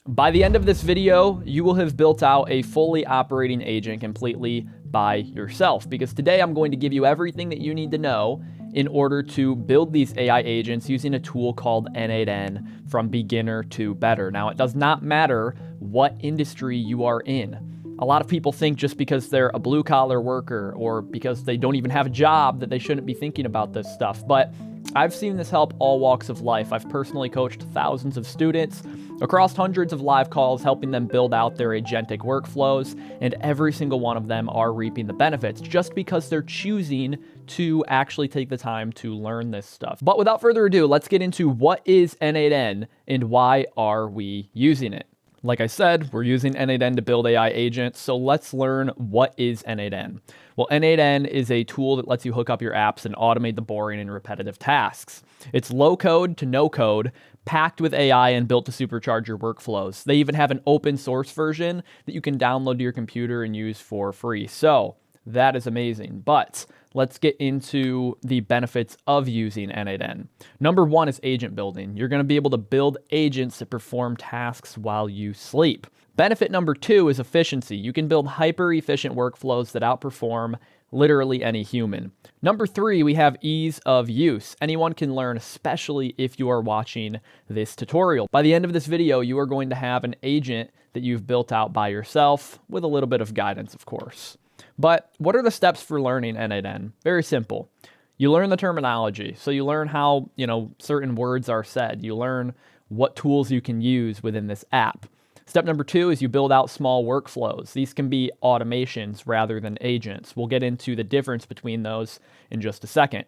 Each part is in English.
By the end of this video, you will have built out a fully operating agent completely by yourself, because today I'm going to give you everything that you need to know in order to build these AI agents using a tool called n8n from beginner to better. Now, it does not matter what industry you are in. A lot of people think just because they're a blue-collar worker or because they don't even have a job that they shouldn't be thinking about this stuff, but I've seen this help all walks of life. I've personally coached thousands of students across hundreds of live calls, helping them build out their agentic workflows, and every single one of them are reaping the benefits just because they're choosing to actually take the time to learn this stuff. But without further ado, let's get into what is n8n and why are we using it. Like I said, we're using n8n to build AI agents, so let's learn what is n8n. Well, n8n is a tool that lets you hook up your apps and automate the boring and repetitive tasks. It's low code to no code, packed with AI and built to supercharge your workflows. They even have an open source version that you can download to your computer and use for free. So that is amazing. But let's get into the benefits of using n8n. Number one is agent building. You're going to be able to build agents that perform tasks while you sleep. Benefit number two is efficiency. You can build hyper-efficient workflows that outperform literally any human. Number three, we have ease of use. Anyone can learn, especially if you are watching this tutorial. By the end of this video, you are going to have an agent that you've built out by yourself with a little bit of guidance, of course. But what are the steps for learning n8n? Very simple. You learn the terminology. So you learn how, certain words are said. You learn what tools you can use within this app. Step number two is you build out small workflows. These can be automations rather than agents. We'll get into the difference between those in just a second.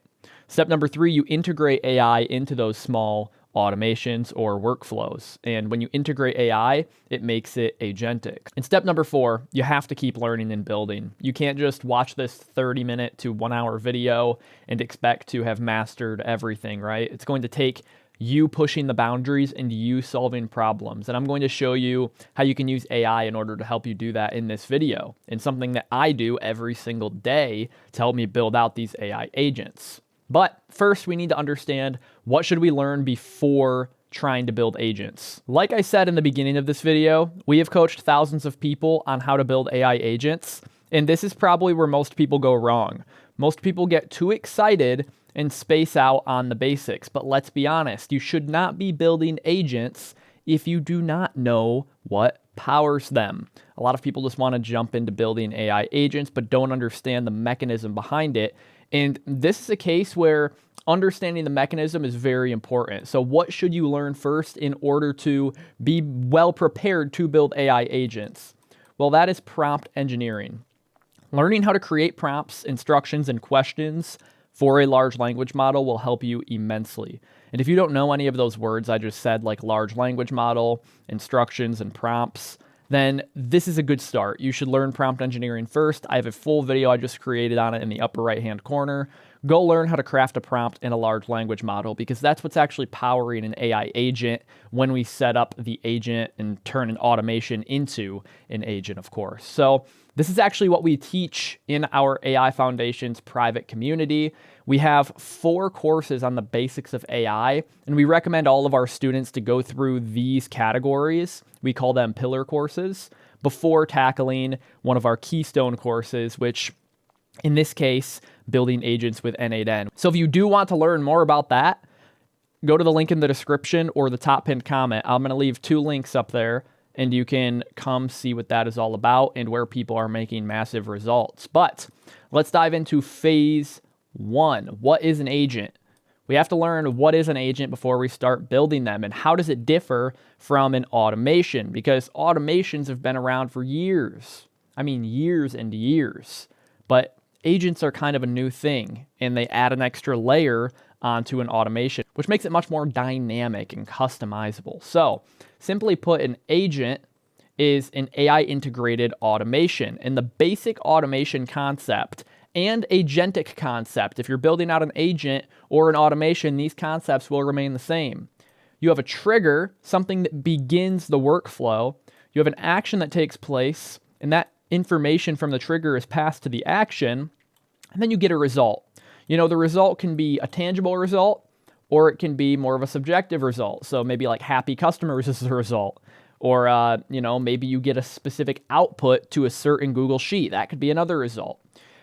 Step number three, you integrate AI into those small automations or workflows. And when you integrate AI, it makes it agentic. And step number four, you have to keep learning and building. You can't just watch this 30-minute to 1-hour video and expect to have mastered everything, right? It's going to take you pushing the boundaries and you solving problems. And I'm going to show you how you can use AI in order to help you do that in this video, and something that I do every single day to help me build out these AI agents. But first, we need to understand what should we learn before trying to build agents. Like I said in the beginning of this video, we have coached thousands of people on how to build AI agents, and this is probably where most people go wrong. Most people get too excited and space out on the basics. But let's be honest, you should not be building agents if you do not know what powers them. A lot of people just want to jump into building AI agents, but don't understand the mechanism behind it. And this is a case where understanding the mechanism is very important. So what should you learn first in order to be well prepared to build AI agents? Well, that is prompt engineering. Learning how to create prompts, instructions, and questions for a large language model will help you immensely. And if you don't know any of those words I just said, like large language model, instructions, and prompts, then this is a good start. You should learn prompt engineering first. I have a full video I just created on it in the upper right-hand corner. Go learn how to craft a prompt in a large language model, because that's what's actually powering an AI agent when we set up the agent and turn an automation into an agent, of course. So this is actually what we teach in our AI Foundations private community. We have 4 courses on the basics of AI, and we recommend all of our students to go through these categories. We call them pillar courses before tackling one of our keystone courses, which in this case, building agents with n8n. So if you do want to learn more about that, go to the link in the description or the top pinned comment. I'm going to leave 2 links up there, and you can come see what that is all about and where people are making massive results. But let's dive into phase 1. What is an agent? We have to learn what is an agent before we start building them, and how does it differ from an automation? Because automations have been around for years. I mean, years and years. But agents are kind of a new thing, and they add an extra layer onto an automation, which makes it much more dynamic and customizable. So simply put, an agent is an AI integrated automation, and the basic automation concept and agentic concept, if you're building out an agent or an automation, these concepts will remain the same. You have a trigger, something that begins the workflow. You have an action that takes place, and that information from the trigger is passed to the action, and then you get a result. The result can be a tangible result, or it can be more of a subjective result. So maybe like happy customers is the result, Or, maybe you get a specific output to a certain Google Sheet. That could be another result.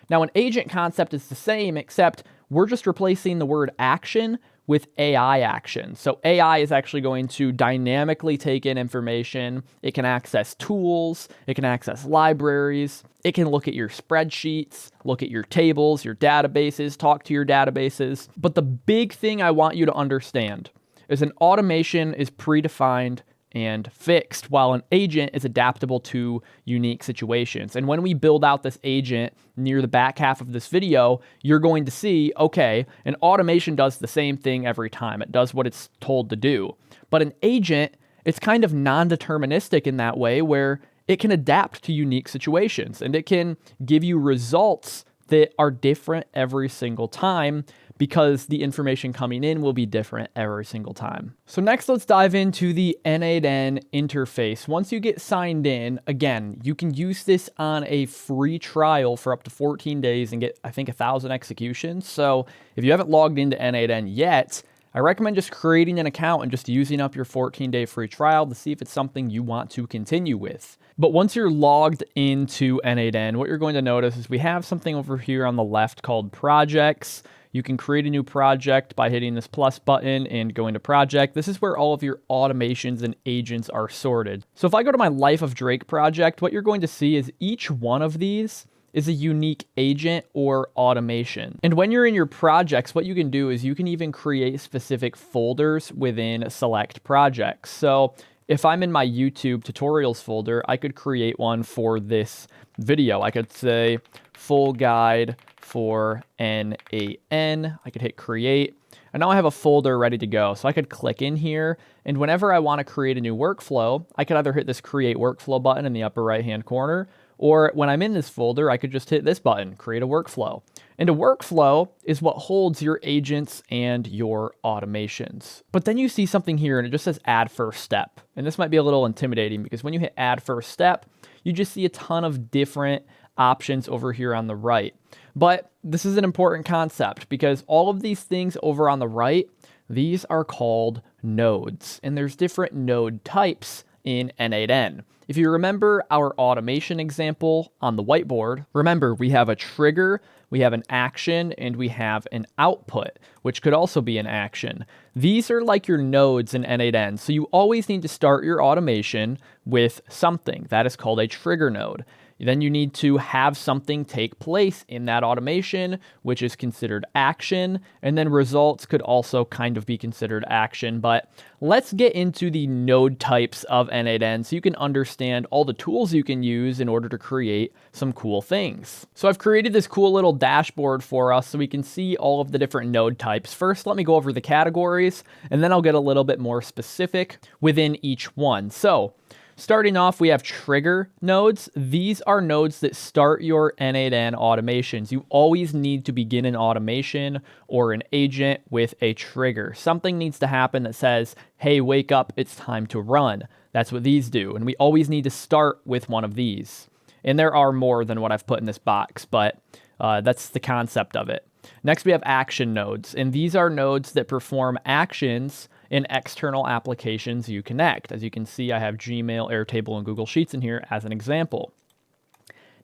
Now, an agent concept is the same, except we're just replacing the word action with AI action. So AI is actually going to dynamically take in information. It can access tools. It can access libraries. It can look at your spreadsheets, look at your tables, your databases, talk to your databases. But the big thing I want you to understand is an automation is predefined and fixed, while an agent is adaptable to unique situations. And when we build out this agent near the back half of this video, you're going to see, okay, an automation does the same thing every time. It does what it's told to do. But an agent, it's kind of non-deterministic in that way, where it can adapt to unique situations and it can give you results that are different every single time, because the information coming in will be different every single time. So next, let's dive into the n8n interface. Once you get signed in, again, you can use this on a free trial for up to 14 days and get, I think, 1,000 executions. So if you haven't logged into n8n yet, I recommend just creating an account and just using up your 14-day free trial to see if it's something you want to continue with. But once you're logged into n8n, what you're going to notice is we have something over here on the left called projects. You can create a new project by hitting this plus button and going to project. This is where all of your automations and agents are sorted. So if I go to my Life of Drake project, what you're going to see is each one of these is a unique agent or automation. And when you're in your projects, what you can do is you can even create specific folders within select projects. So if I'm in my YouTube tutorials folder, I could create one for this video. I could say full guide for n8n. I could hit create. And now I have a folder ready to go. So I could click in here, and whenever I want to create a new workflow, I could either hit this create workflow button in the upper right hand corner, or when I'm in this folder, I could just hit this button, create a workflow. And a workflow is what holds your agents and your automations. But then you see something here and it just says add first step. And this might be a little intimidating, because when you hit add first step, you just see a ton of different options over here on the right. But this is an important concept, because all of these things over on the right, these are called nodes. And there's different node types in n8n. If you remember our automation example on the whiteboard, remember we have a trigger, we have an action, and we have an output, which could also be an action. These are like your nodes in n8n. So you always need to start your automation with something. That is called a trigger node. Then you need to have something take place in that automation, which is considered action. And then results could also kind of be considered action. But let's get into the node types of n8n so you can understand all the tools you can use in order to create some cool things. So I've created this cool little dashboard for us so we can see all of the different node types. First, let me go over the categories, and then I'll get a little bit more specific within each one. So starting off, we have trigger nodes. These are nodes that start your n8n automations. You always need to begin an automation or an agent with a trigger. Something needs to happen that says, hey, wake up, it's time to run. That's what these do. And we always need to start with one of these. And there are more than what I've put in this box, but that's the concept of it. Next, we have action nodes. And these are nodes that perform actions in external applications you connect. As you can see, I have Gmail, Airtable, and Google Sheets in here as an example.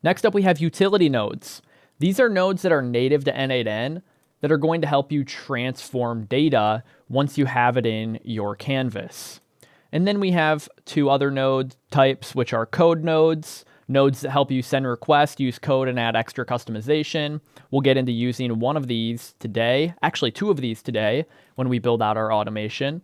Next up, we have utility nodes. These are nodes that are native to n8n that are going to help you transform data once you have it in your canvas. And then we have two other node types, which are code nodes. Nodes that help you send requests, use code, and add extra customization. We'll get into using one of these today, actually two of these today, when we build out our automation.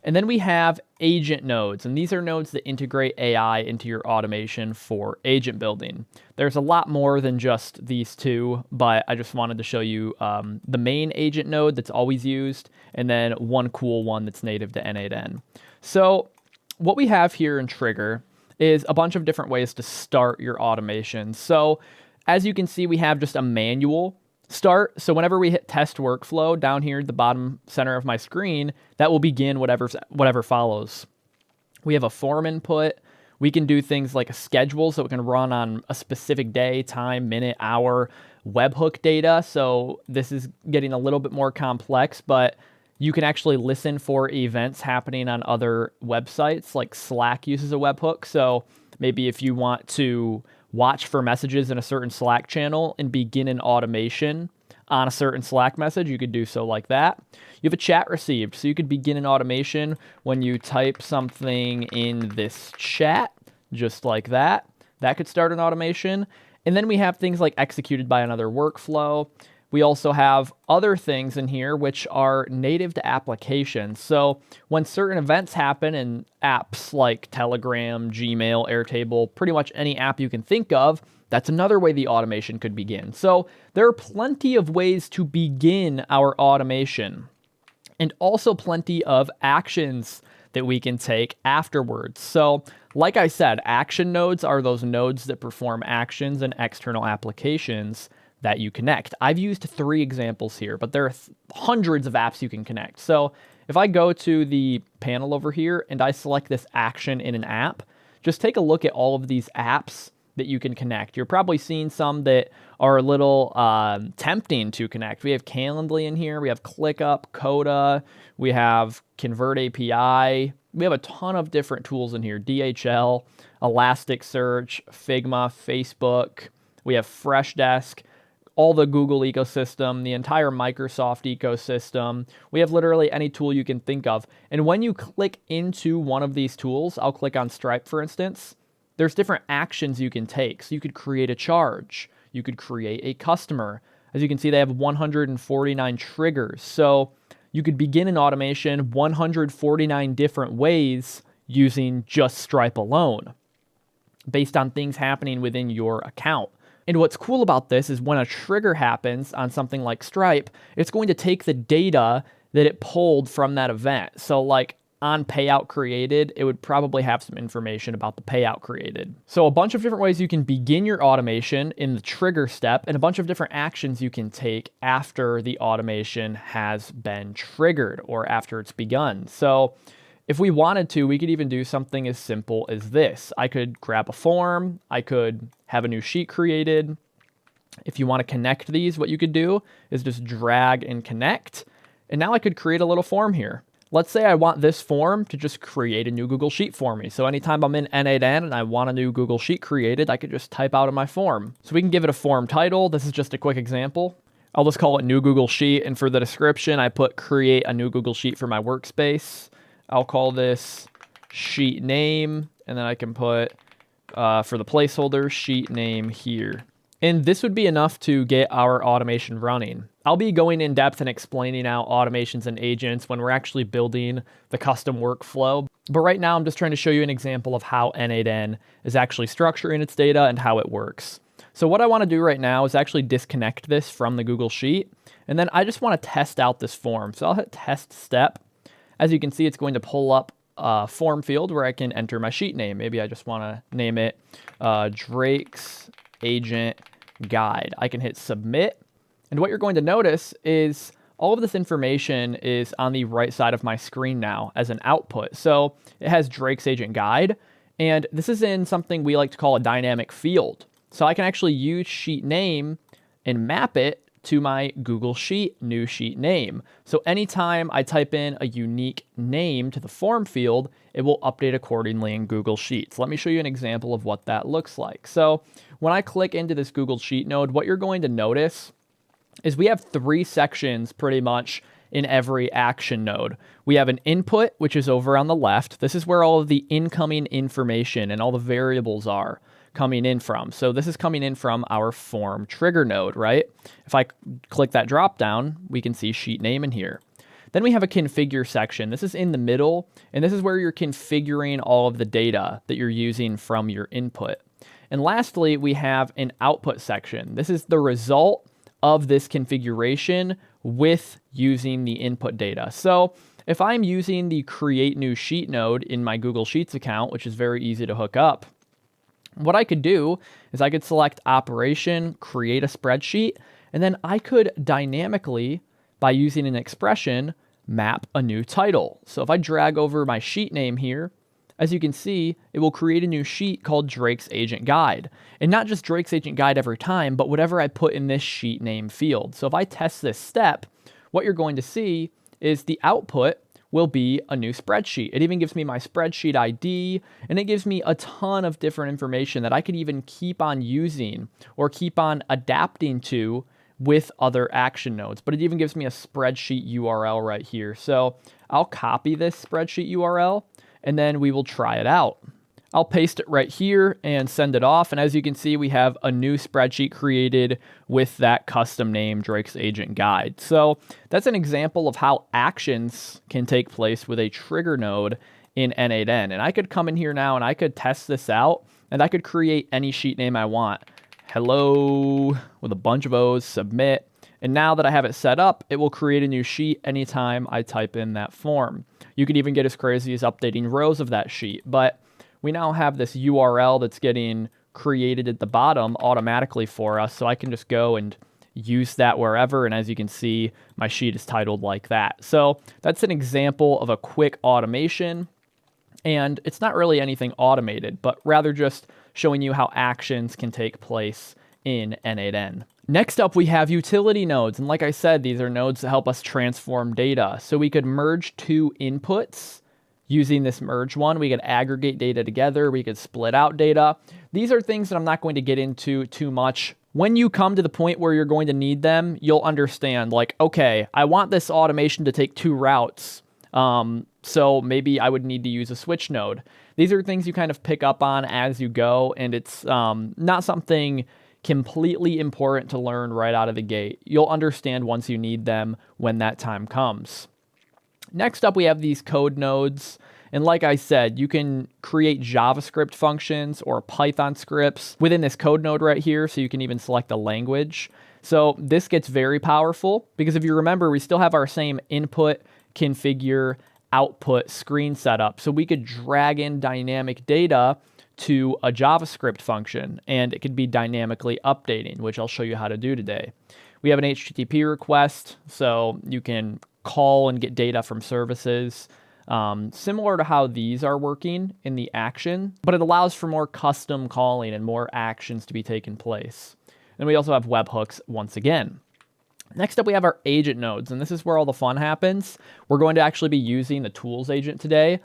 And then we have agent nodes, and these are nodes that integrate AI into your automation for agent building. There's a lot more than just these two, but I just wanted to show you the main agent node that's always used, and then one cool one that's native to n8n. So what we have here in Trigger is a bunch of different ways to start your automation. So as you can see, we have just a manual start. So whenever we hit test workflow down here at the bottom center of my screen, that will begin whatever follows. We have a form input. We can do things like a schedule, so it can run on a specific day, time, minute, hour, webhook data. So this is getting a little bit more complex, but You can actually listen for events happening on other websites, like Slack uses a webhook. So maybe if you want to watch for messages in a certain Slack channel and begin an automation on a certain Slack message, you could do so like that. You have a chat received, so you could begin an automation when you type something in this chat, just like that. That could start an automation. And then we have things like executed by another workflow. We also have other things in here which are native to applications. So when certain events happen in apps like Telegram, Gmail, Airtable, pretty much any app you can think of, that's another way the automation could begin. So there are plenty of ways to begin our automation, and also plenty of actions that we can take afterwards. So like I said, action nodes are those nodes that perform actions in external applications that you connect. I've used 3 examples here, but there are hundreds of apps you can connect. So if I go to the panel over here and I select this action in an app, just take a look at all of these apps that you can connect. You're probably seeing some that are a little tempting to connect. We have Calendly in here, we have ClickUp, Coda, we have Convert API, we have a ton of different tools in here, DHL, Elasticsearch, Figma, Facebook, we have Freshdesk, all the Google ecosystem, the entire Microsoft ecosystem. We have literally any tool you can think of. And when you click into one of these tools, I'll click on Stripe, for instance, there's different actions you can take. So you could create a charge. You could create a customer. As you can see, they have 149 triggers. So you could begin an automation 149 different ways using just Stripe alone, based on things happening within your account. And what's cool about this is when a trigger happens on something like Stripe, it's going to take the data that it pulled from that event. So like on payout created, it would probably have some information about the payout created. So a bunch of different ways you can begin your automation in the trigger step, and a bunch of different actions you can take after the automation has been triggered or after it's begun. So if we wanted to, we could even do something as simple as this. I could grab a form, I could have a new sheet created. If you want to connect these, what you could do is just drag and connect. And now I could create a little form here. Let's say I want this form to just create a new Google Sheet for me. So anytime I'm in n8n and I want a new Google Sheet created, I could just type out in my form. So we can give it a form title. This is just a quick example. I'll just call it New Google Sheet. And for the description, I put create a new Google Sheet for my workspace. I'll call this sheet name, and then I can put, for the placeholder, sheet name here. And this would be enough to get our automation running. I'll be going in depth and explaining out automations and agents when we're actually building the custom workflow. But right now, I'm just trying to show you an example of how n8n is actually structuring its data and how it works. So what I want to do right now is actually disconnect this from the Google Sheet. And then I just want to test out this form. So I'll hit test step. As you can see, it's going to pull up a form field where I can enter my sheet name. Maybe I just want to name it Drake's Agent Guide. I can hit submit. And what you're going to notice is all of this information is on the right side of my screen now as an output. So it has Drake's Agent Guide, and this is in something we like to call a dynamic field. So I can actually use sheet name and map it to my Google Sheet new sheet name. So anytime I type in a unique name to the form field, it will update accordingly in Google Sheets. Let me show you an example of what that looks like. So when I click into this Google Sheet node, what you're going to notice is we have 3 sections pretty much in every action node. We have an input, which is over on the left. This is where all of the incoming information and all the variables are coming in from. So this is coming in from our form trigger node, right? If I click that drop down, we can see sheet name in here. Then we have a configure section. This is in the middle, and this is where you're configuring all of the data that you're using from your input. And lastly, we have an output section. This is the result of this configuration with using the input data. So if I'm using the create new sheet node in my Google Sheets account, which is very easy to hook up, what I could do is I could select operation, create a spreadsheet, and then I could dynamically, by using an expression, map a new title. So if I drag over my sheet name here, as you can see, it will create a new sheet called Drake's Agent Guide. And not just Drake's Agent Guide every time, but whatever I put in this sheet name field. So if I test this step, what you're going to see is the output will be a new spreadsheet. It even gives me my spreadsheet ID, and it gives me a ton of different information that I could even keep on using or keep on adapting to with other action nodes. But it even gives me a spreadsheet URL right here. So I'll copy this spreadsheet URL, and then we will try it out. I'll paste it right here and send it off. And as you can see, we have a new spreadsheet created with that custom name, Drake's Agent Guide. So that's an example of how actions can take place with a trigger node in n8n. And I could come in here now and I could test this out, and I could create any sheet name I want. Hello with a bunch of O's, submit. And now that I have it set up, it will create a new sheet anytime I type in that form. You can even get as crazy as updating rows of that sheet. But we now have this URL that's getting created at the bottom automatically for us. So I can just go and use that wherever. And as you can see, my sheet is titled like that. So that's an example of a quick automation. And it's not really anything automated, but rather just showing you how actions can take place in n8n. Next up, we have utility nodes. And like I said, these are nodes that help us transform data. So we could merge two inputs using this merge one. We could aggregate data together. We could split out data. These are things that I'm not going to get into too much. When you come to the point where you're going to need them, you'll understand, like, okay, I want this automation to take two routes. So maybe I would need to use a switch node. These are things you kind of pick up on as you go, and it's not something completely important to learn right out of the gate. You'll understand once you need them when that time comes. Next up, we have these code nodes. And like I said, you can create JavaScript functions or Python scripts within this code node right here. So you can even select a language. So this gets very powerful because if you remember, we still have our same input, configure, output screen setup. So we could drag in dynamic data to a JavaScript function, and it could be dynamically updating, which I'll show you how to do today. We have an HTTP request, so you can call and get data from services, similar to how these are working in the action, but it allows for more custom calling and more actions to be taken place. And we also have webhooks once again. Next up, we have our agent nodes, and this is where all the fun happens. We're going to actually be using the tools agent today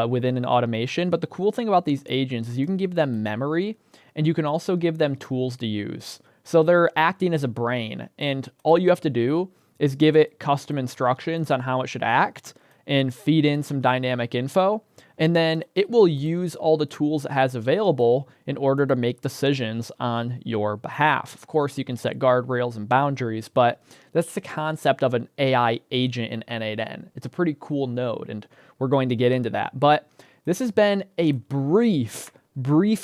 within an automation, but the cool thing about these agents is you can give them memory, and you can also give them tools to use. So they're acting as a brain, and all you have to do is give it custom instructions on how it should act and feed in some dynamic info. And then it will use all the tools it has available in order to make decisions on your behalf. Of course, you can set guardrails and boundaries, but that's the concept of an AI agent in n8n. It's a pretty cool node, and we're going to get into that. But this has been a brief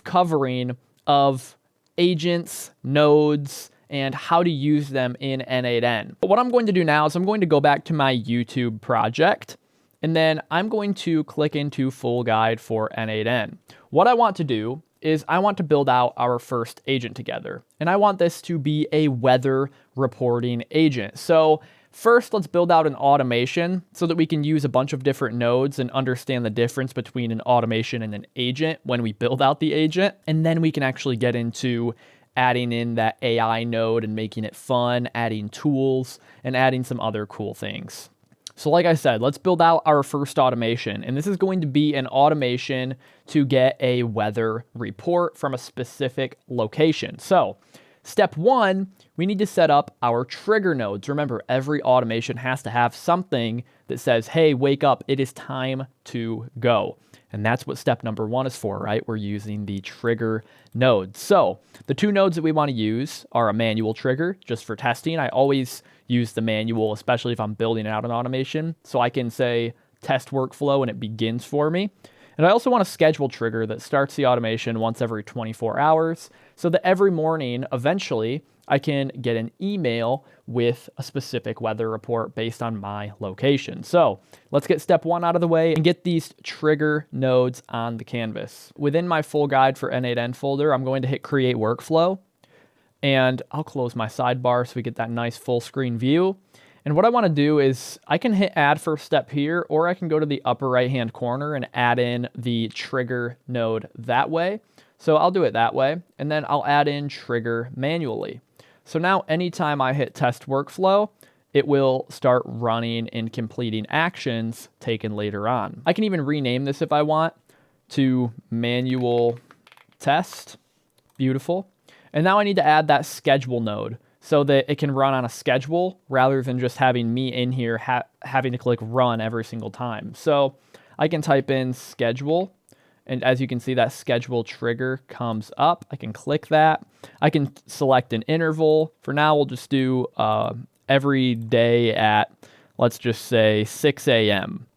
covering of agents, nodes, and how to use them in n8n. But what I'm going to do now is I'm going to go back to my YouTube project, and then I'm going to click into full guide for n8n. What I want to do is I want to build out our first agent together, and I want this to be a weather reporting agent. So first, let's build out an automation so that we can use a bunch of different nodes and understand the difference between an automation and an agent when we build out the agent. And then we can actually get into adding in that AI node and making it fun, adding tools, and adding some other cool things. So like I said, let's build out our first automation. And this is going to be an automation to get a weather report from a specific location. So step one, we need to set up our trigger nodes. Remember, every automation has to have something that says, hey, wake up, it is time to go. And that's what step number one is for, right? We're using the trigger nodes. So the two nodes that we want to use are a manual trigger, just for testing. I always use the manual, especially if I'm building out an automation. So I can say test workflow and it begins for me. And I also want a schedule trigger that starts the automation once every 24 hours so that every morning, eventually, I can get an email with a specific weather report based on my location. So let's get step one out of the way and get these trigger nodes on the canvas. Within my full guide for n8n folder, I'm going to hit create workflow, and I'll close my sidebar so we get that nice full screen view. And what I want to do is I can hit add first step here, or I can go to the upper right hand corner and add in the trigger node that way. So I'll do it that way, and then I'll add in trigger manually. So now anytime I hit test workflow, it will start running and completing actions taken later on. I can even rename this if I want to manual test. Beautiful. And now I need to add that schedule node so that it can run on a schedule rather than just having me in here having to click run every single time. So I can type in schedule, and as you can see, that schedule trigger comes up. I can click that. I can select an interval. For now, we'll just do every day at, let's just say 6 a.m.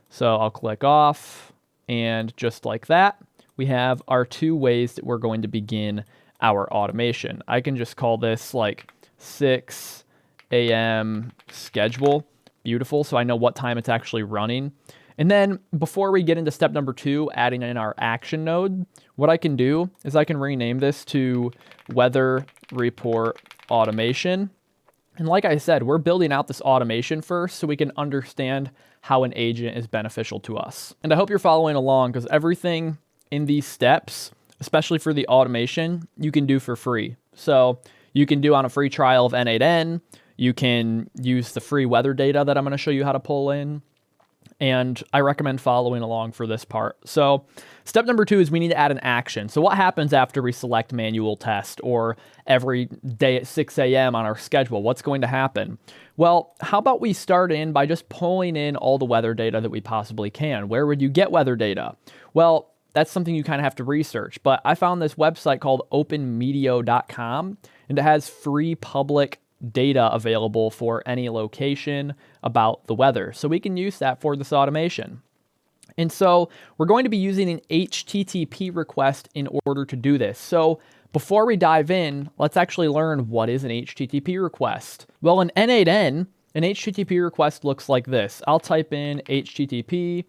So I'll click off, and just like that, we have our 2 ways that we're going to begin our automation. I can just call this like 6 a.m. schedule. Beautiful. So I know what time it's actually running. And then before we get into step number 2, adding in our action node, what I can do is I can rename this to weather report automation. And like I said, we're building out this automation first so we can understand how an agent is beneficial to us. And I hope you're following along, because everything in these steps, especially for the automation, you can do for free. So you can do on a free trial of n8n. You can use the free weather data that I'm going to show you how to pull in. And I recommend following along for this part. So step number 2 is we need to add an action. So what happens after we select manual test or every day at 6 a.m. on our schedule? What's going to happen? Well, how about we start in by just pulling in all the weather data that we possibly can? Where would you get weather data? Well, that's something you kind of have to research. But I found this website called openmeteo.com, and it has free public data available for any location about the weather. So we can use that for this automation. And so we're going to be using an HTTP request in order to do this. So before we dive in, let's actually learn what is an HTTP request. Well, in n8n, an HTTP request looks like this. I'll type in HTTP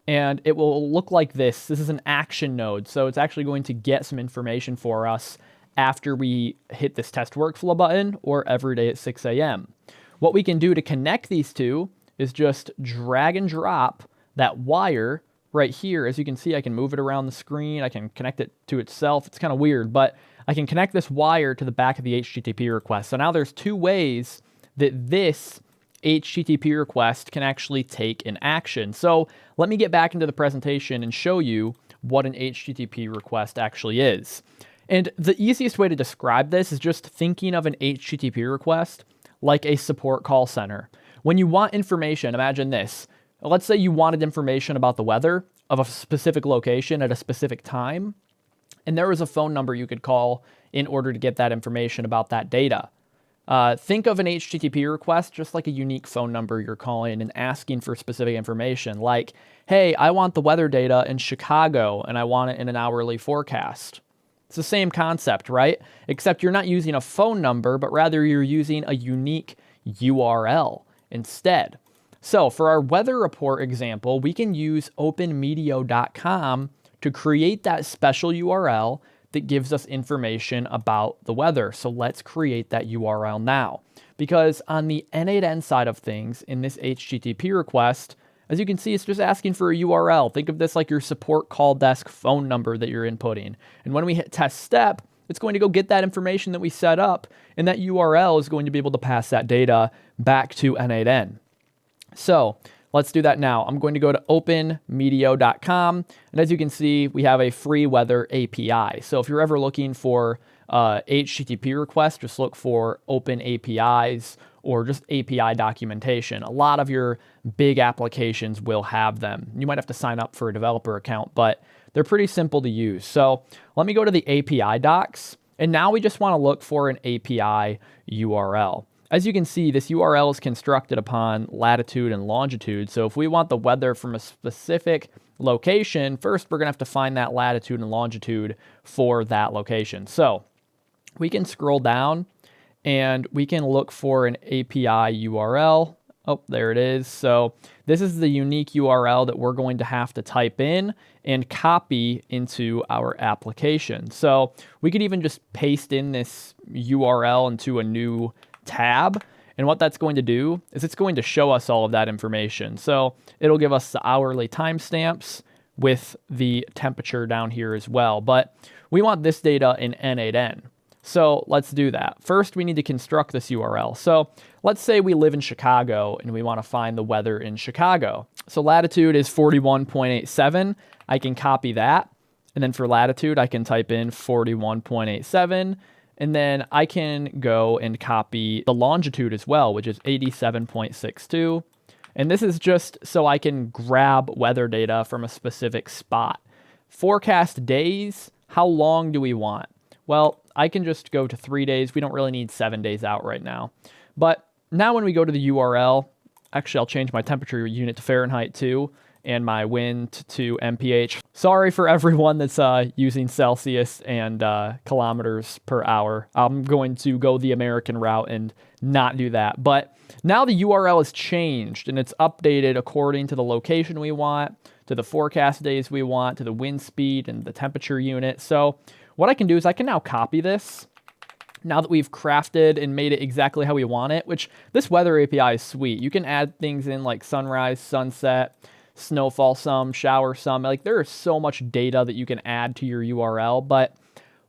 and it will look like this. This is an action node. So it's actually going to get some information for us after we hit this test workflow button or every day at 6 a.m. What we can do to connect these two is just drag and drop that wire right here. As you can see, I can move it around the screen. I can connect it to itself. It's kind of weird, but I can connect this wire to the back of the HTTP request. So now there's 2 ways that this HTTP request can actually take an action. So let me get back into the presentation and show you what an HTTP request actually is. And the easiest way to describe this is just thinking of an HTTP request like a support call center. When you want information, imagine this. Let's say you wanted information about the weather of a specific location at a specific time, and there was a phone number you could call in order to get that information about that data. Think of an HTTP request just like a unique phone number you're calling and asking for specific information, like, hey, I want the weather data in Chicago, and I want it in an hourly forecast. It's the same concept, right? Except you're not using a phone number, but rather you're using a unique URL instead. So for our weather report example, we can use openmeteo.com to create that special URL that gives us information about the weather. So let's create that URL now. Because on the n8n side of things, in this HTTP request, as you can see, it's just asking for a URL. Think of this like your support call desk phone number that you're inputting. And when we hit test step, it's going to go get that information that we set up, and that URL is going to be able to pass that data back to n8n. So let's do that now. I'm going to go to openmeteo.com, and as you can see, we have a free weather API. So if you're ever looking for HTTP requests, just look for open APIs or just API documentation. A lot of your big applications will have them. You might have to sign up for a developer account, but they're pretty simple to use. So let me go to the API docs, and now we just want to look for an API URL. As you can see, this URL is constructed upon latitude and longitude. So if we want the weather from a specific location, first we're going to have to find that latitude and longitude for that location. So we can scroll down and we can look for an API URL. Oh, there it is. So this is the unique URL that we're going to have to type in and copy into our application. So we could even just paste in this URL into a new tab. And what that's going to do is it's going to show us all of that information. So it'll give us the hourly timestamps with the temperature down here as well. But we want this data in n8n. So let's do that. First, we need to construct this URL. So let's say we live in Chicago and we want to find the weather in Chicago. So latitude is 41.87. I can copy that. And then for latitude, I can type in 41.87. And then I can go and copy the longitude as well, which is 87.62. And this is just so I can grab weather data from a specific spot. Forecast days, how long do we want? Well, I can just go to 3 days. We don't really need 7 days out right now. But now when we go to the URL, actually I'll change my temperature unit to Fahrenheit too, and my wind to MPH. Sorry for everyone that's using Celsius and kilometers per hour. I'm going to go the American route and not do that. But now the URL is changed and it's updated according to the location we want, to the forecast days we want, to the wind speed and the temperature unit. So what I can do is I can now copy this. Now that we've crafted and made it exactly how we want it, which this weather API is sweet. You can add things in like sunrise, sunset, snowfall some, shower some. Like there is so much data that you can add to your URL, but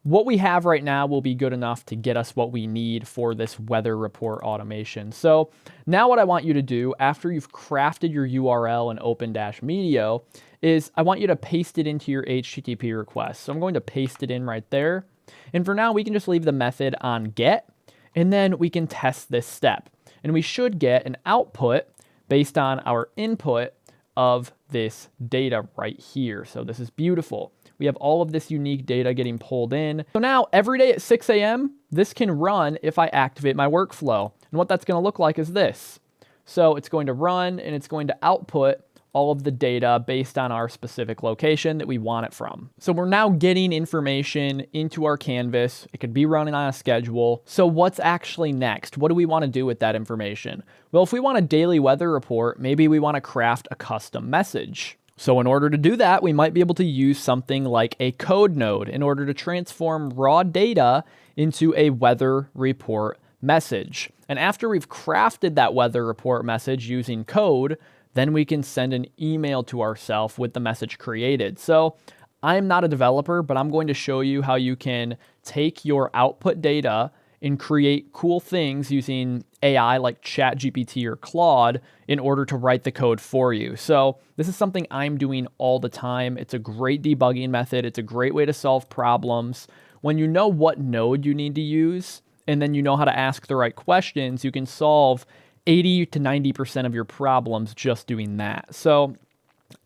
what we have right now will be good enough to get us what we need for this weather report automation. So now what I want you to do after you've crafted your URL in Open-Medio is I want you to paste it into your HTTP request. So I'm going to paste it in right there. And for now, we can just leave the method on get, and then we can test this step. And we should get an output based on our input of this data right here. So this is beautiful. We have all of this unique data getting pulled in. So now every day at 6 a.m., this can run if I activate my workflow. And what that's going to look like is this. So it's going to run and it's going to output all of the data based on our specific location that we want it from. So we're now getting information into our canvas. It could be running on a schedule. So what's actually next? What do we want to do with that information? Well, if we want a daily weather report, maybe we want to craft a custom message. So in order to do that, we might be able to use something like a code node in order to transform raw data into a weather report message. And after we've crafted that weather report message using code, then we can send an email to ourselves with the message created. So I'm not a developer, but I'm going to show you how you can take your output data and create cool things using AI like ChatGPT or Claude in order to write the code for you. So this is something I'm doing all the time. It's a great debugging method. It's a great way to solve problems. When you know what node you need to use, and then you know how to ask the right questions, you can solve 80 to 90% of your problems just doing that. So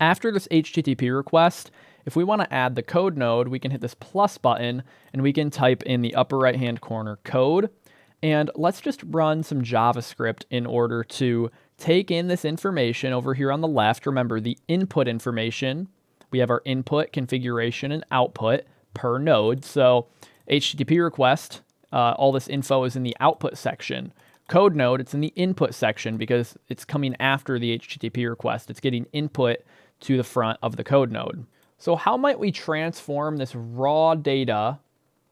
after this HTTP request, if we want to add the code node, we can hit this plus button and we can type in the upper right hand corner code. And let's just run some JavaScript in order to take in this information over here on the left. Remember the input information. We have our input, configuration, and output per node. So HTTP request, all this info is in the output section. Code node, it's in the input section because it's coming after the HTTP request. It's getting input to the front of the code node. So how might we transform this raw data,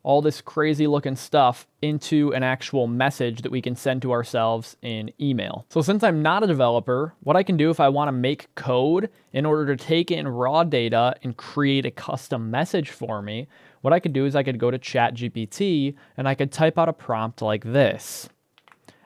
all this crazy looking stuff, into an actual message that we can send to ourselves in email? So since I'm not a developer, what I can do if I want to make code in order to take in raw data and create a custom message for me, what I could do is I could go to ChatGPT and I could type out a prompt like this.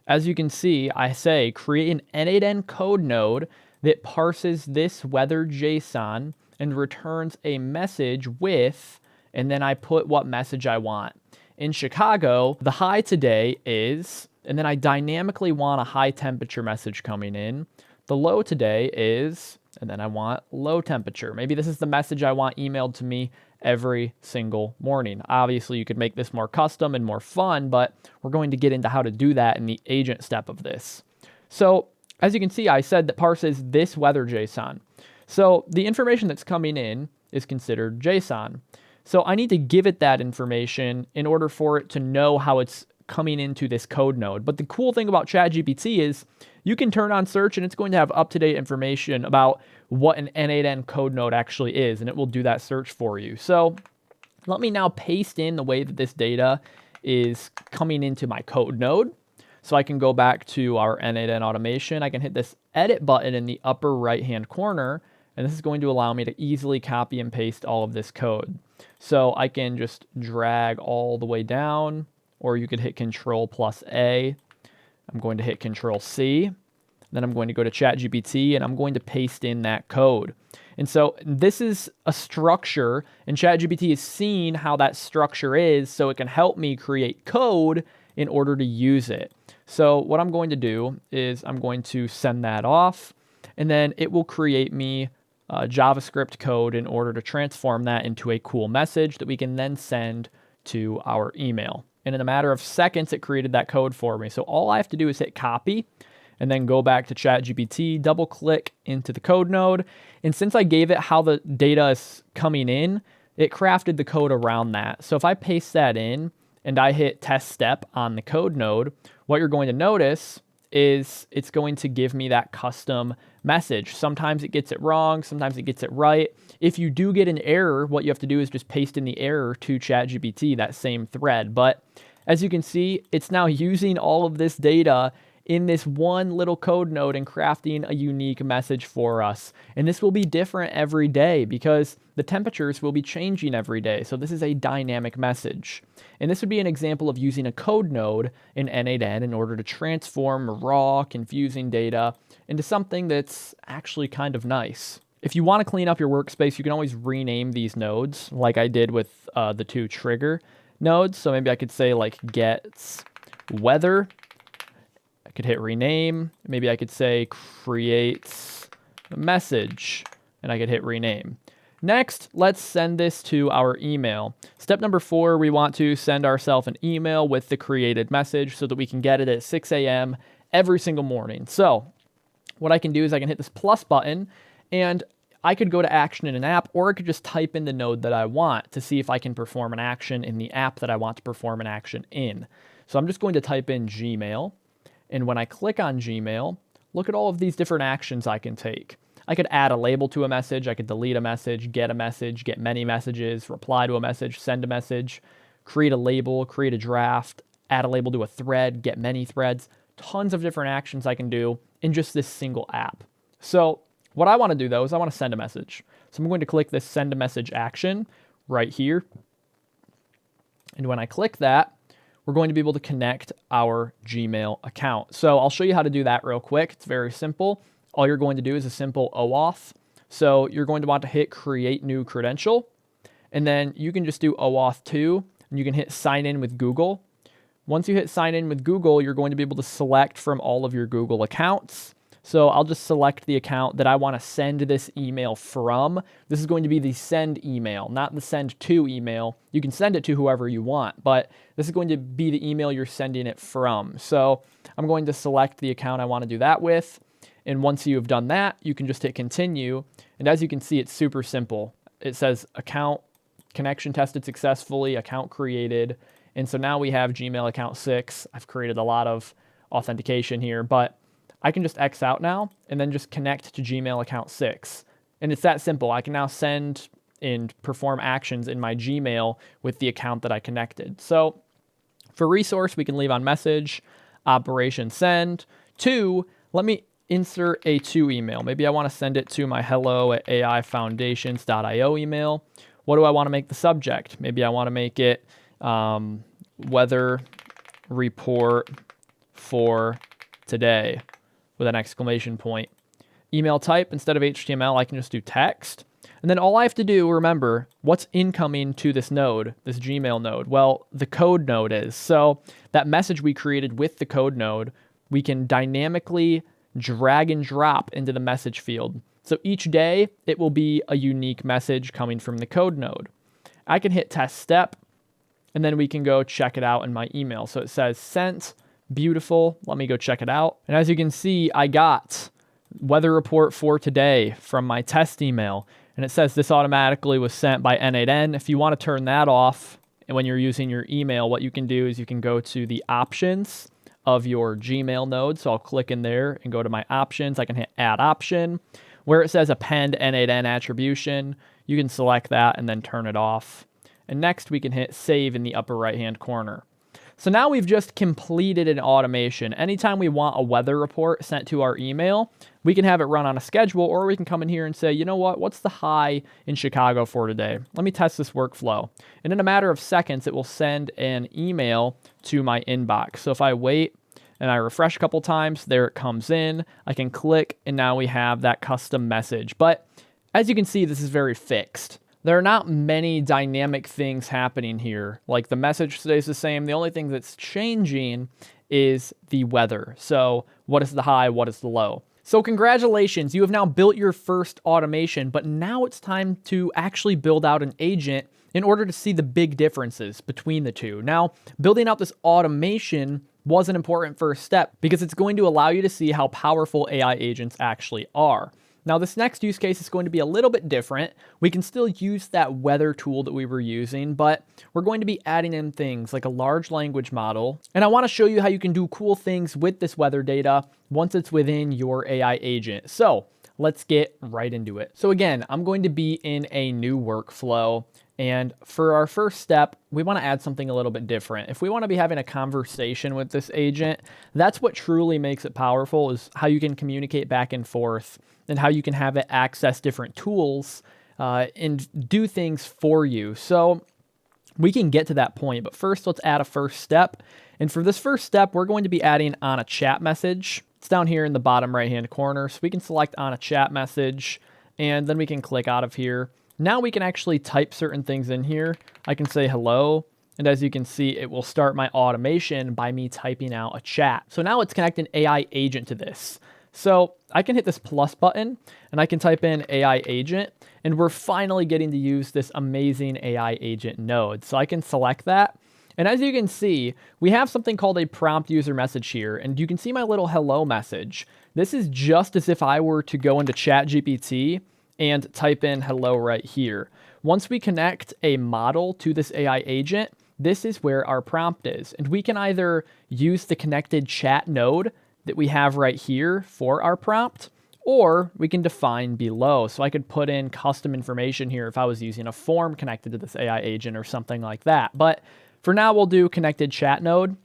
As you can see, I say create an n8n code node that parses this weather JSON and returns a message with, and then I put what message I want. In Chicago, the high today is, and then I dynamically want a high temperature message coming in. The low today is, and then I want low temperature. Maybe this is the message I want emailed to me every single morning. Obviously, you could make this more custom and more fun, but we're going to get into how to do that in the agent step of this. So as you can see, I said that parses this weather JSON. So the information that's coming in is considered JSON. So I need to give it that information in order for it to know how it's coming into this code node. But the cool thing about ChatGPT is you can turn on search and it's going to have up-to-date information about what an n8n code node actually is, and it will do that search for you. So let me now paste in the way that this data is coming into my code node. So I can go back to our n8n automation. I can hit this edit button in the upper right-hand corner, and this is going to allow me to easily copy and paste all of this code. So I can just drag all the way down or you could hit Control+A. I'm going to hit Control+C. Then I'm going to go to ChatGPT and I'm going to paste in that code. And so this is a structure, and ChatGPT has seen how that structure is, so it can help me create code in order to use it. So what I'm going to do is I'm going to send that off, and then it will create me JavaScript code in order to transform that into a cool message that we can then send to our email. And in a matter of seconds, it created that code for me. So all I have to do is hit copy and then go back to ChatGPT, double click into the code node. And since I gave it how the data is coming in, it crafted the code around that. So if I paste that in and I hit test step on the code node, what you're going to notice is it's going to give me that custom message. Sometimes it gets it wrong, sometimes it gets it right. If you do get an error, what you have to do is just paste in the error to ChatGPT, that same thread. But as you can see, it's now using all of this data in this one little code node and crafting a unique message for us. And this will be different every day because the temperatures will be changing every day. So this is a dynamic message. And this would be an example of using a code node in n8n in order to transform raw, confusing data into something that's actually kind of nice. If you want to clean up your workspace, you can always rename these nodes like I did with the two trigger nodes. So maybe I could say like gets weather. I could hit rename. Maybe I could say creates a message, and I could hit rename. Next, let's send this to our email. Step number 4, we want to send ourselves an email with the created message so that we can get it at 6 a.m. every single morning. So what I can do is I can hit this plus button, and I could go to action in an app, or I could just type in the node that I want to see if I can perform an action in the app that I want to perform an action in. So I'm just going to type in Gmail. And when I click on Gmail, look at all of these different actions I can take. I could add a label to a message, I could delete a message, get many messages, reply to a message, send a message, create a label, create a draft, add a label to a thread, get many threads, tons of different actions I can do in just this single app. So what I want to do though is I want to send a message. So I'm going to click this send a message action right here. And when I click that, we're going to be able to connect our Gmail account. So I'll show you how to do that real quick. It's very simple. All you're going to do is a simple OAuth. So you're going to want to hit create new credential, and then you can just do OAuth 2, and you can hit sign in with Google. Once you hit sign in with Google, you're going to be able to select from all of your Google accounts. So I'll just select the account that I want to send this email from. This is going to be the send email, not the send to email. You can send it to whoever you want, but this is going to be the email you're sending it from. So I'm going to select the account I want to do that with. And once you've done that, you can just hit continue. And as you can see, it's super simple. It says account connection tested successfully, account created. And so now we have Gmail account 6. I've created a lot of authentication here, but I can just X out now and then just connect to Gmail account 6. And it's that simple. I can now send and perform actions in my Gmail with the account that I connected. So for resource, we can leave on message, operation send. 2, let me insert a to email. Maybe I want to send it to my hello@aifoundations.io email. What do I want to make the subject? Maybe I want to make it weather report for today with an exclamation point. Email type, instead of HTML, I can just do text. And then all I have to do, remember, what's incoming to this node, this Gmail node? Well, the code node is. So that message we created with the code node, we can dynamically drag and drop into the message field. So each day, it will be a unique message coming from the code node. I can hit test step, and then we can go check it out in my email. So it says sent. Beautiful. Let me go check it out. And as you can see, I got weather report for today from my test email. And it says this automatically was sent by n8n. If you want to turn that off, and when you're using your email, what you can do is you can go to the options of your Gmail node. So I'll click in there and go to my options. I can hit add option. Where it says append n8n attribution, you can select that and then turn it off. And next we can hit save in the upper right hand corner. So now we've just completed an automation. Anytime we want a weather report sent to our email, we can have it run on a schedule, or we can come in here and say, you know what, what's the high in Chicago for today? Let me test this workflow. And in a matter of seconds, it will send an email to my inbox. So if I wait and I refresh a couple times, there it comes in. I can click, and now we have that custom message. But as you can see, this is very fixed. There are not many dynamic things happening here. Like the message stays the same. The only thing that's changing is the weather. So what is the high? What is the low? So congratulations, you have now built your first automation, but now it's time to actually build out an agent in order to see the big differences between the two. Now, building out this automation was an important first step because it's going to allow you to see how powerful AI agents actually are. Now, this next use case is going to be a little bit different. We can still use that weather tool that we were using, but we're going to be adding in things like a large language model. And I want to show you how you can do cool things with this weather data once it's within your AI agent. So let's get right into it. So again, I'm going to be in a new workflow. And for our first step, we want to add something a little bit different. If we want to be having a conversation with this agent, that's what truly makes it powerful, is how you can communicate back and forth and how you can have it access different tools and do things for you. So we can get to that point, but first let's add a first step. And for this first step, we're going to be adding on a chat message. It's down here in the bottom right-hand corner. So we can select on a chat message, and then we can click out of here. Now we can actually type certain things in here. I can say hello, and as you can see, it will start my automation by me typing out a chat. So now let's connect an AI agent to this. So I can hit this plus button, and I can type in AI agent, and we're finally getting to use this amazing AI agent node. So I can select that, and as you can see, we have something called a prompt user message here, and you can see my little hello message. This is just as if I were to go into ChatGPT and type in hello right here. Once we connect a model to this AI agent, this is where our prompt is. And we can either use the connected chat node that we have right here for our prompt, or we can define below. So I could put in custom information here if I was using a form connected to this AI agent or something like that. But for now, we'll do connected chat node.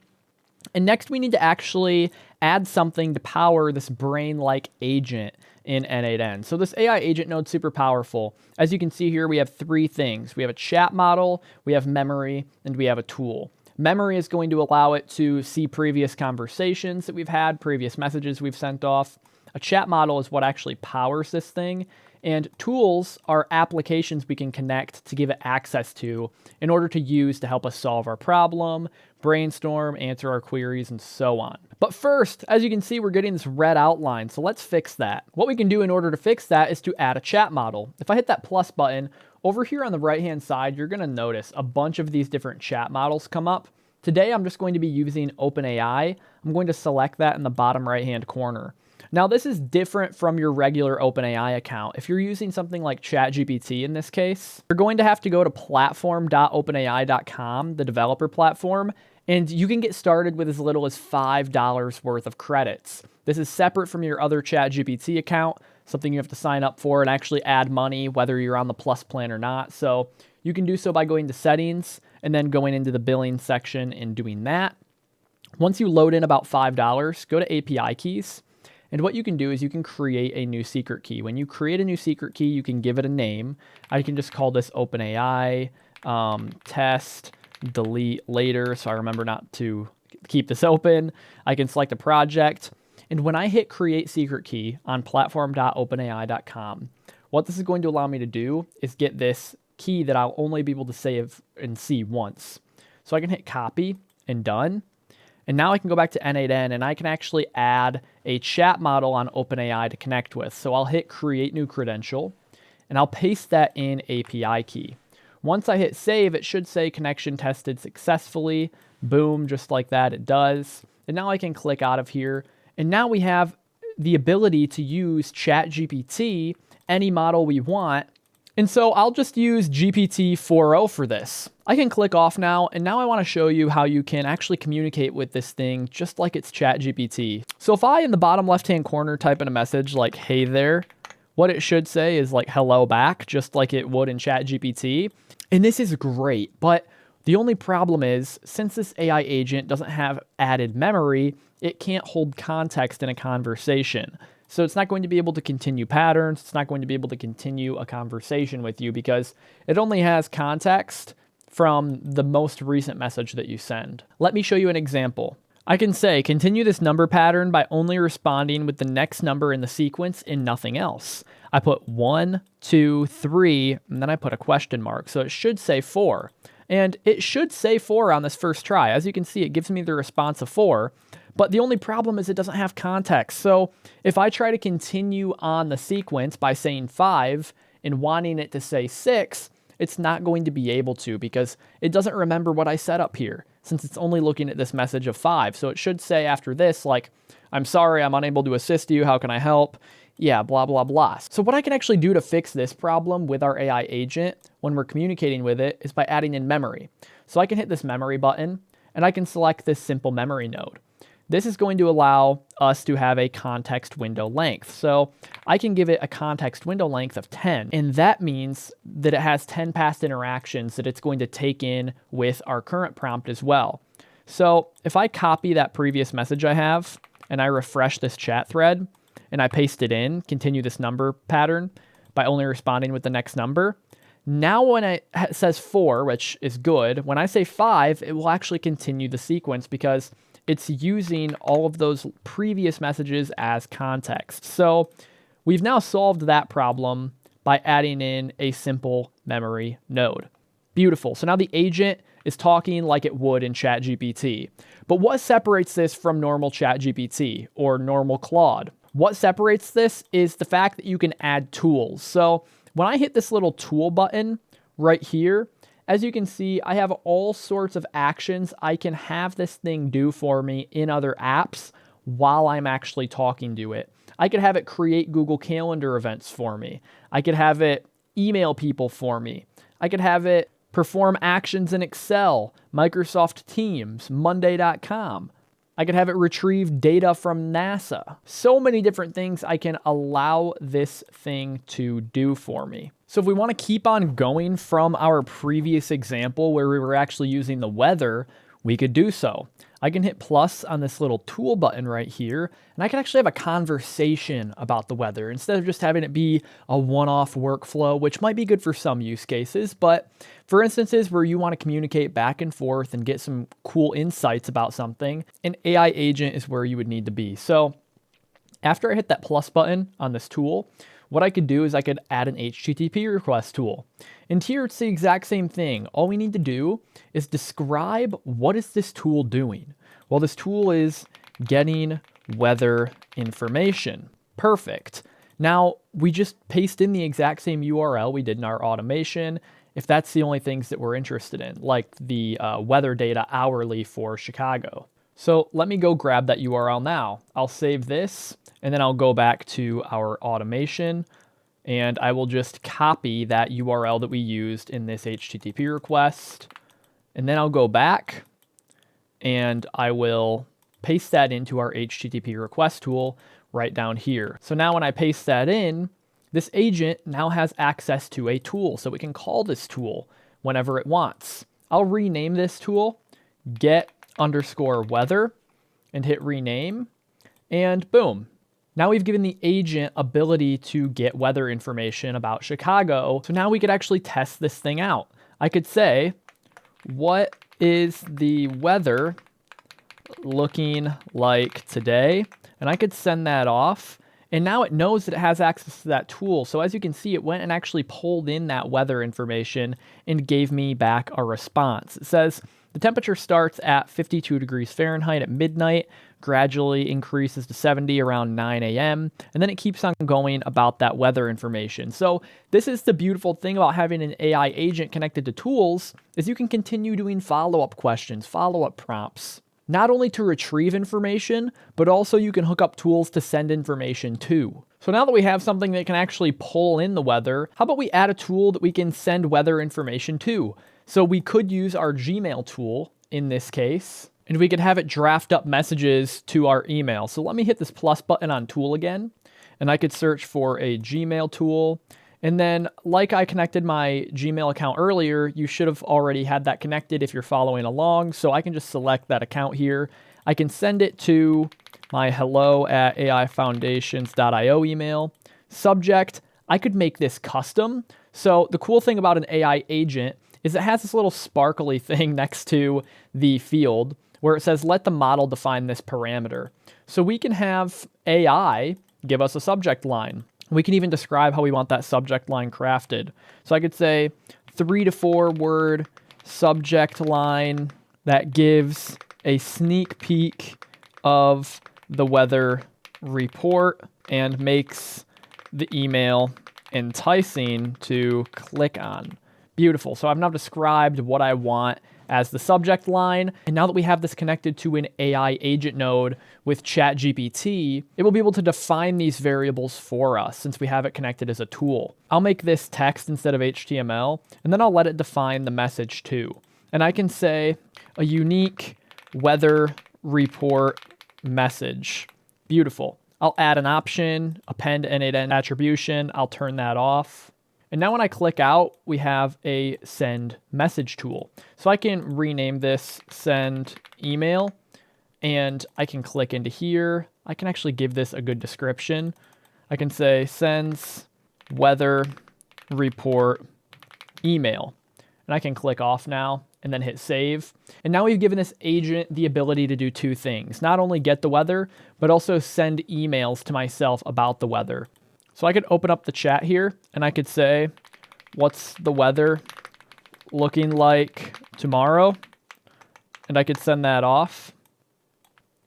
And next we need to actually add something to power this brain-like agent in n8n. So this AI agent node is super powerful. As you can see here, we have three things. We have a chat model, we have memory, and we have a tool. Memory is going to allow it to see previous conversations that we've had, previous messages we've sent off. A chat model is what actually powers this thing. And tools are applications we can connect to give it access to in order to use to help us solve our problem, brainstorm, answer our queries, and so on. But first, as you can see, we're getting this red outline, so let's fix that. What we can do in order to fix that is to add a chat model. If I hit that plus button, over here on the right-hand side, you're gonna notice a bunch of these different chat models come up. Today, I'm just going to be using OpenAI. I'm going to select that in the bottom right-hand corner. Now, this is different from your regular OpenAI account. If you're using something like ChatGPT in this case, you're going to have to go to platform.openai.com, the developer platform, and you can get started with as little as $5 worth of credits. This is separate from your other ChatGPT account, something you have to sign up for and actually add money, whether you're on the Plus plan or not. So you can do so by going to settings and then going into the billing section and doing that. Once you load in about $5, go to API keys. And what you can do is you can create a new secret key. When you create a new secret key, you can give it a name. I can just call this OpenAI test, delete later, so I remember not to keep this open. I can select a project. And when I hit create secret key on platform.openai.com, what this is going to allow me to do is get this key that I'll only be able to save and see once. So I can hit copy and done. And now I can go back to n8n and I can actually add a chat model on OpenAI to connect with. So I'll hit create new credential and I'll paste that in API key. Once I hit save, it should say connection tested successfully. Boom, just like that, it does. And now I can click out of here. And now we have the ability to use ChatGPT, any model we want. And so I'll just use GPT-4o for this. I can click off now, and now I want to show you how you can actually communicate with this thing just like it's ChatGPT. So if I, in the bottom left-hand corner, type in a message like, hey there, what it should say is like, hello back, just like it would in ChatGPT. And this is great, but The only problem is, since this AI agent doesn't have added memory, it can't hold context in a conversation. So it's not going to be able to continue patterns. It's not going to be able to continue a conversation with you because it only has context from the most recent message that you send. Let me show you an example. I can say, continue this number pattern by only responding with the next number in the sequence and nothing else. I put 1, 2, 3, and then I put a question mark. So it should say 4. And it should say 4 on this first try. As you can see, it gives me the response of 4. But the only problem is it doesn't have context. So if I try to continue on the sequence by saying 5 and wanting it to say 6, it's not going to be able to because it doesn't remember what I set up here since it's only looking at this message of 5. So it should say after this, like, I'm sorry, I'm unable to assist you. How can I help? Yeah, blah, blah, blah. So what I can actually do to fix this problem with our AI agent when we're communicating with it is by adding in memory. So I can hit this memory button and I can select this simple memory node. This is going to allow us to have a context window length. So I can give it a context window length of 10, and that means that it has 10 past interactions that it's going to take in with our current prompt as well. So if I copy that previous message I have, and I refresh this chat thread, and I paste it in, continue this number pattern by only responding with the next number, now when it says 4, which is good, when I say 5, it will actually continue the sequence because it's using all of those previous messages as context. So we've now solved that problem by adding in a simple memory node. Beautiful. So now the agent is talking like it would in ChatGPT. But what separates this from normal ChatGPT or normal Claude? What separates this is the fact that you can add tools. So when I hit this little tool button right here, as you can see, I have all sorts of actions I can have this thing do for me in other apps while I'm actually talking to it. I could have it create Google Calendar events for me. I could have it email people for me. I could have it perform actions in Excel, Microsoft Teams, Monday.com. I could have it retrieve data from NASA. So many different things I can allow this thing to do for me. So if we want to keep on going from our previous example where we were actually using the weather, we could do so. I can hit plus on this little tool button right here, and I can actually have a conversation about the weather instead of just having it be a one-off workflow, which might be good for some use cases. But for instances where you want to communicate back and forth and get some cool insights about something, an AI agent is where you would need to be. So after I hit that plus button on this tool, what I could do is I could add an HTTP request tool. And here it's the exact same thing. All we need to do is describe what is this tool doing. Well, this tool is getting weather information. Perfect. Now, we just paste in the exact same URL we did in our automation if that's the only things that we're interested in, like the weather data hourly for Chicago. So let me go grab that URL now. I'll save this, and then I'll go back to our automation, and I will just copy that URL that we used in this HTTP request. And then I'll go back, and I will paste that into our HTTP request tool right down here. So now when I paste that in, this agent now has access to a tool, so it can call this tool whenever it wants. I'll rename this tool get_weather and hit rename, and boom. Now we've given the agent ability to get weather information about Chicago. So now we could actually test this thing out. I could say, what is the weather looking like today? And I could send that off. And now it knows that it has access to that tool. So as you can see, it went and actually pulled in that weather information and gave me back a response. It says the temperature starts at 52 degrees Fahrenheit at midnight, gradually increases to 70 around 9 a.m., and then it keeps on going about that weather information. So this is the beautiful thing about having an AI agent connected to tools, is you can continue doing follow-up questions, follow-up prompts, not only to retrieve information, but also you can hook up tools to send information to. So now that we have something that can actually pull in the weather, how about we add a tool that we can send weather information to? So we could use our Gmail tool in this case, and we could have it draft up messages to our email. So let me hit this plus button on tool again, and I could search for a Gmail tool, And then like I connected my Gmail account earlier, you should have already had that connected if you're following along. So I can just select that account here. I can send it to my hello@aifoundations.io email. Subject, I could make this custom. So the cool thing about an AI agent is it has this little sparkly thing next to the field where it says, let the model define this parameter. So we can have AI give us a subject line. We can even describe how we want that subject line crafted. So I could say 3 to 4 word subject line that gives a sneak peek of the weather report and makes the email enticing to click on. Beautiful. So I've now described what I want as the subject line. And now that we have this connected to an AI agent node with ChatGPT, it will be able to define these variables for us since we have it connected as a tool. I'll make this text instead of HTML, and then I'll let it define the message too. And I can say a unique weather report message. Beautiful. I'll add an option, append n8n attribution. I'll turn that off. And now when I click out, we have a send message tool. So I can rename this send email, and I can click into here. I can actually give this a good description. I can say sends weather report email, and I can click off now and then hit save. And now we've given this agent the ability to do 2 things, not only get the weather, but also send emails to myself about the weather. So I could open up the chat here and I could say, what's the weather looking like tomorrow? And I could send that off.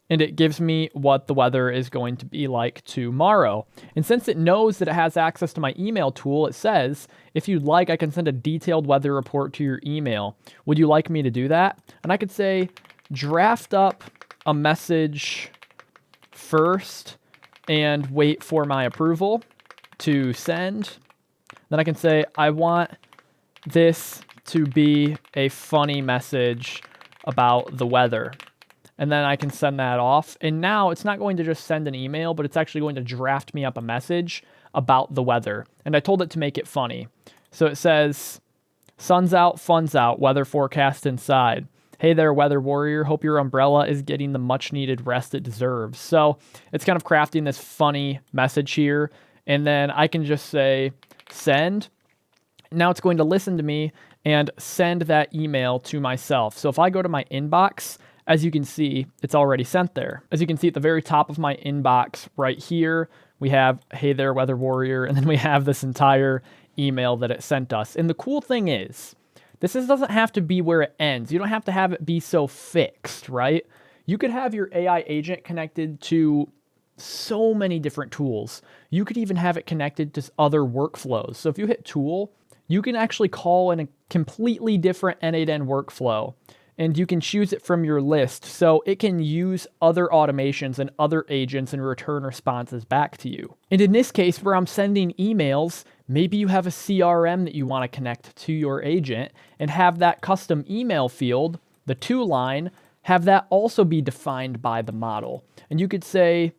And it gives me what the weather is going to be like tomorrow. And since it knows that it has access to my email tool, it says, if you'd like, I can send a detailed weather report to your email. Would you like me to do that? And I could say, draft up a message first and wait for my approval to send. Then I can say, I want this to be a funny message about the weather. And then I can send that off. And now it's not going to just send an email, but it's actually going to draft me up a message about the weather. And I told it to make it funny. So it says, sun's out, fun's out, weather forecast inside. Hey there, weather warrior. Hope your umbrella is getting the much needed rest it deserves. So it's kind of crafting this funny message here. And then I can just say send. Now it's going to listen to me and send that email to myself. So if I go to my inbox, as you can see, it's already sent there. As you can see at the very top of my inbox right here, we have, hey there, weather warrior. And then we have this entire email that it sent us. And the cool thing is, this doesn't have to be where it ends. You don't have to have it be so fixed, right? You could have your AI agent connected to so many different tools. You could even have it connected to other workflows. So if you hit tool, you can actually call in a completely different n8n workflow, and you can choose it from your list. So it can use other automations and other agents and return responses back to you. And in this case, where I'm sending emails, maybe you have a CRM that you want to connect to your agent and have that custom email field, the to line, have that also be defined by the model. And you could say,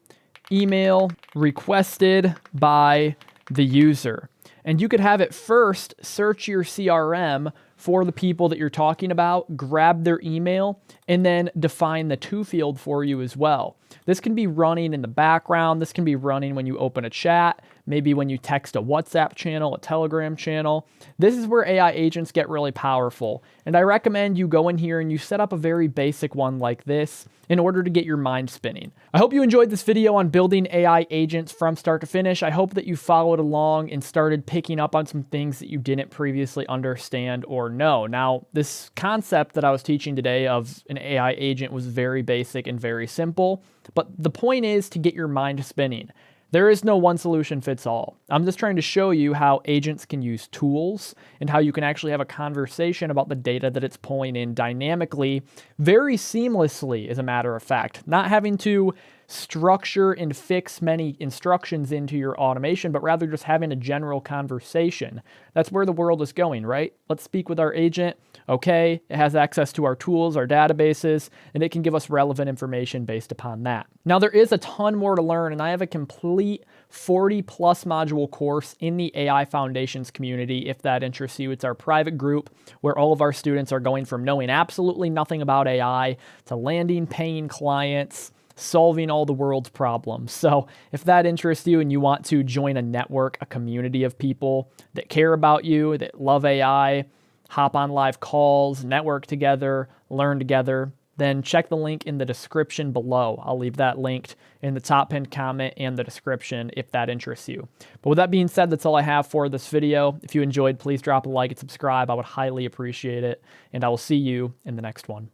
email requested by the user. And you could have it first search your CRM for the people that you're talking about, grab their email, and then define the to field for you as well. This can be running in the background. This can be running when you open a chat, maybe when you text a WhatsApp channel, a Telegram channel. This is where AI agents get really powerful. And I recommend you go in here and you set up a very basic one like this in order to get your mind spinning. I hope you enjoyed this video on building AI agents from start to finish. I hope that you followed along and started picking up on some things that you didn't previously understand or know. Now, this concept that I was teaching today of an AI agent was very basic and very simple, but the point is to get your mind spinning. There is no one solution fits all. I'm just trying to show you how agents can use tools and how you can actually have a conversation about the data that it's pulling in dynamically, very seamlessly, as a matter of fact, not having to structure and fix many instructions into your automation, but rather just having a general conversation. That's where the world is going, right? Let's speak with our agent. Okay, it has access to our tools, our databases, and it can give us relevant information based upon that. Now, there is a ton more to learn, and I have a complete 40 plus module course in the AI Foundations community. If that interests you, it's our private group where all of our students are going from knowing absolutely nothing about AI to landing paying clients, solving all the world's problems. So if that interests you and you want to join a network, a community of people that care about you, that love AI, hop on live calls, network together, learn together, then check the link in the description below. I'll leave that linked in the top pinned comment and the description if that interests you. But with that being said, that's all I have for this video. If you enjoyed, please drop a like and subscribe. I would highly appreciate it. And I will see you in the next one.